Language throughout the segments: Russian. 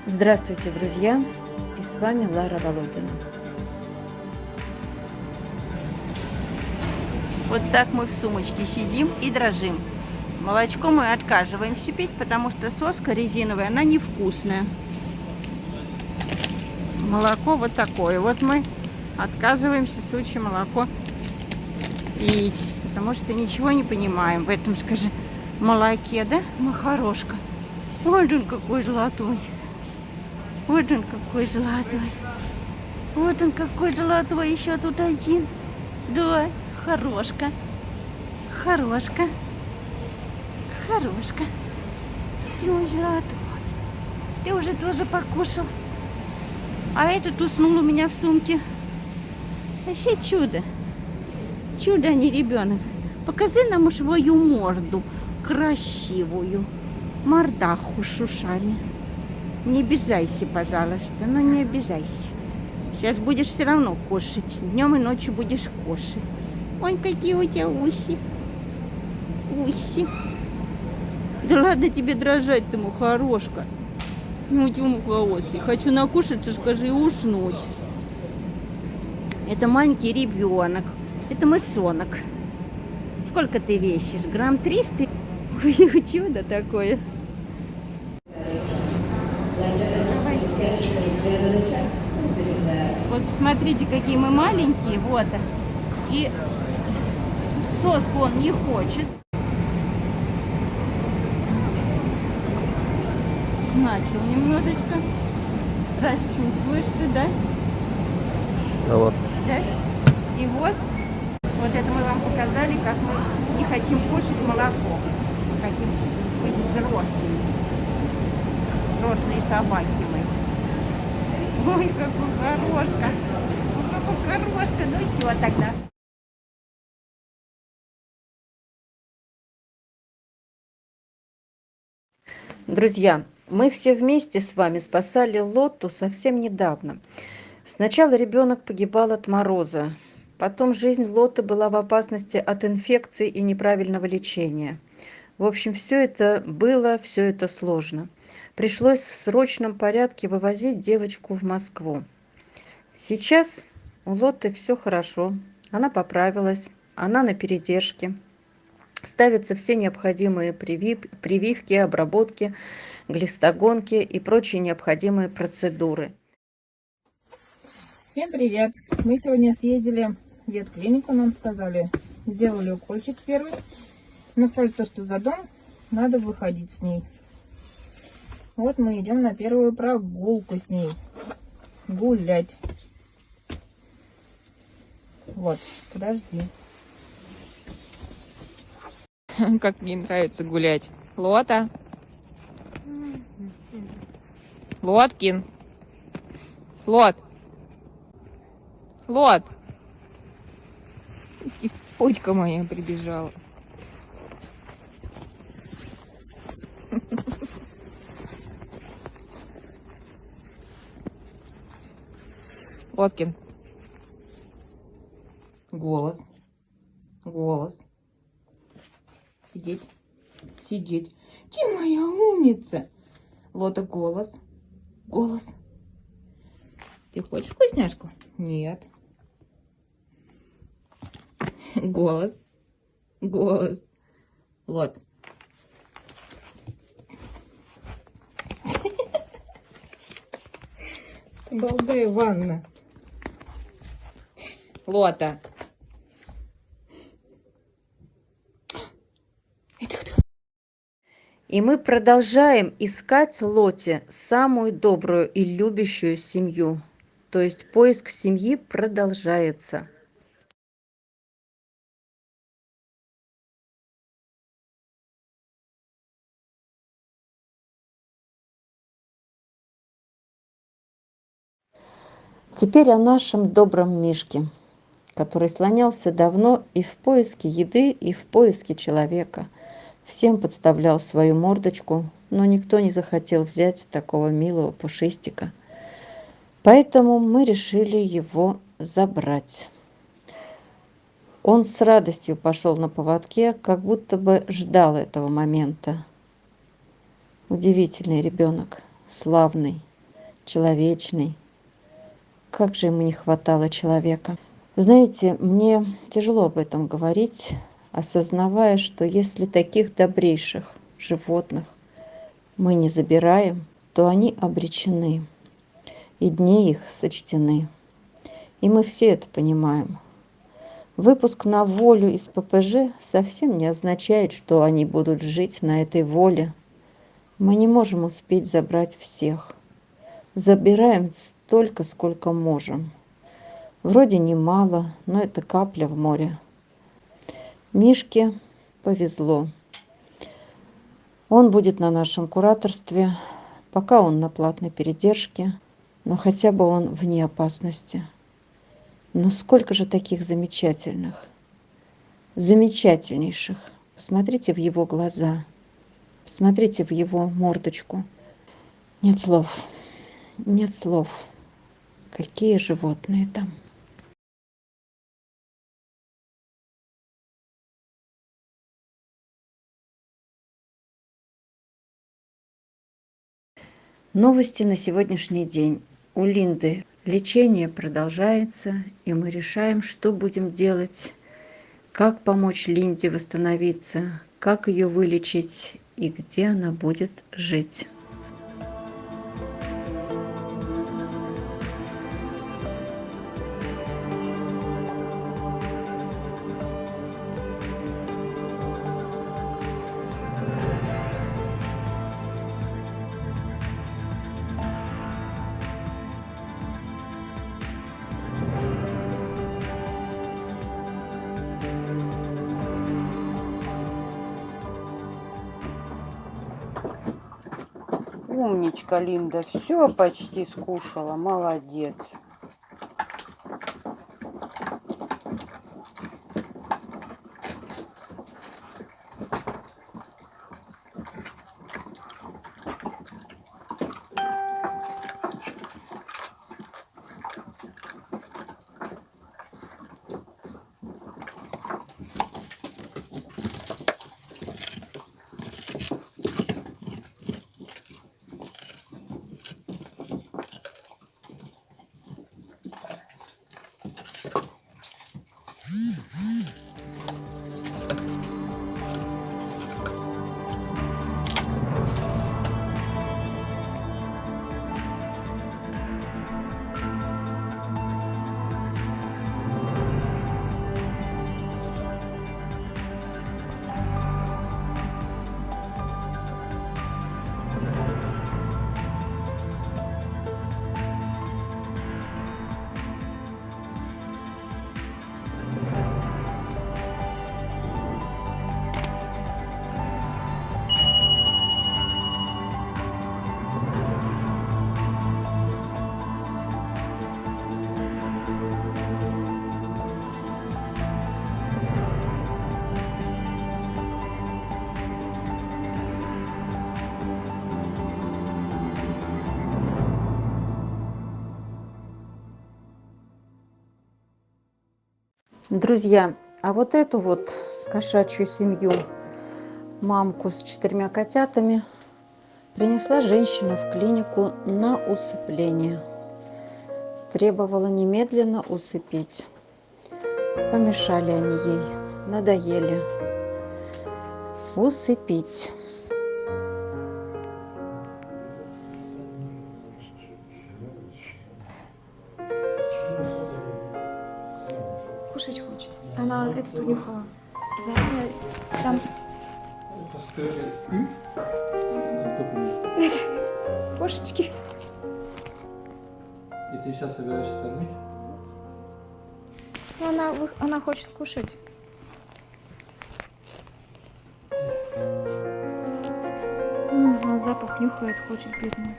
Здравствуйте, друзья! И с вами Лара Володина. Вот так мы в сумочке сидим и дрожим. Молочко мы отказываемся пить, потому что соска резиновая, она невкусная. Молоко вот такое. Вот мы отказываемся сучье молоко пить, потому что ничего не понимаем в этом, скажи, молоке, да, Махарошка? Вот он какой золотой. Вот он какой золотой. Вот он какой золотой. Еще тут один. Да, хорошка. Хорошка. Хорошка. Ты уже золотой. Ты уже тоже покушал. А этот уснул у меня в сумке. Вообще чудо. Чудо, а не ребенок. Покажи нам свою морду. Красивую. Мордаху с ушами. Не обижайся, пожалуйста. Ну не обижайся. Сейчас будешь все равно кушать. Днем и ночью будешь кушать. Ой, какие у тебя уси. Уси. Да ладно тебе дрожать-то, Мухорошка. Ну, ты мухолосый. Хочу накушаться, скажи, и уснуть. Это маленький ребенок. Это мысонок. Сколько ты весишь? Грамм 300? Ой, чудо такое. Вот посмотрите, какие мы маленькие. Вот. И соску он не хочет. Начал немножечко. Расчувствуешься, да? Вот. Да? И вот это мы вам показали, как мы не хотим кушать молоко. Хотим быть взрослыми. Взрослые собаки мы. Ой, какой хорошка. Ой, какой хорошка. Ну и все тогда. Друзья, мы все вместе с вами спасали Лотту совсем недавно. Сначала ребенок погибал от мороза. Потом жизнь Лотты была в опасности от инфекции и неправильного лечения. В общем, все это было, все это сложно. Пришлось в срочном порядке вывозить девочку в Москву. Сейчас у Лотты все хорошо. Она поправилась, она на передержке. Ставятся все необходимые прививки, обработки, глистогонки и прочие необходимые процедуры. Всем привет! Мы сегодня съездили в ветклинику, нам сказали, сделали укольчик первый. Нам сказали, что за дом надо выходить с ней. Вот мы идем на первую прогулку с ней. Гулять. Вот, подожди. Как мне нравится гулять. Лота. Лоткин. Лот. Лот. И почка моя прибежала. Лоткин. Голос. Голос. Сидеть. Сидеть. Ты моя умница. Лота, голос. Голос. Ты хочешь вкусняшку? Нет. Голос. Голос. Вот. Балда Ивановна. Лота. Это кто? И мы продолжаем искать Лоте самую добрую и любящую семью. То есть поиск семьи продолжается. Теперь о нашем добром Мишке, который слонялся давно и в поиске еды, и в поиске человека. Всем подставлял свою мордочку, но никто не захотел взять такого милого пушистика. Поэтому мы решили его забрать. Он с радостью пошел на поводке, как будто бы ждал этого момента. Удивительный ребенок, славный, человечный. Как же ему не хватало человека. Знаете, мне тяжело об этом говорить, осознавая, что если таких добрейших животных мы не забираем, то они обречены, и дни их сочтены. И мы все это понимаем. Выпуск на волю из ППЖ совсем не означает, что они будут жить на этой воле. Мы не можем успеть забрать всех. Забираем столько, сколько можем. Вроде немало, но это капля в море. Мишке повезло. Он будет на нашем кураторстве, пока он на платной передержке, но хотя бы он вне опасности. Но сколько же таких замечательных, замечательнейших. Посмотрите в его глаза, посмотрите в его мордочку. Нет слов, нет слов. Какие животные там. Новости на сегодняшний день. У Линды лечение продолжается, и мы решаем, что будем делать, как помочь Линде восстановиться, как ее вылечить и где она будет жить. Умничка, Линда, все почти скушала, молодец. Друзья, а вот эту вот кошачью семью, мамку с 4 котятами, принесла женщина в клинику на усыпление. Требовала немедленно усыпить. Помешали они ей, надоели. Усыпить. Кушать хочет. Она этот унюхала. Задняя, там кошечки. И ты сейчас собираешься кормить? Ну, она хочет кушать. Она запах нюхает, хочет, бедная.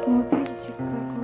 Ну, вот видите, какая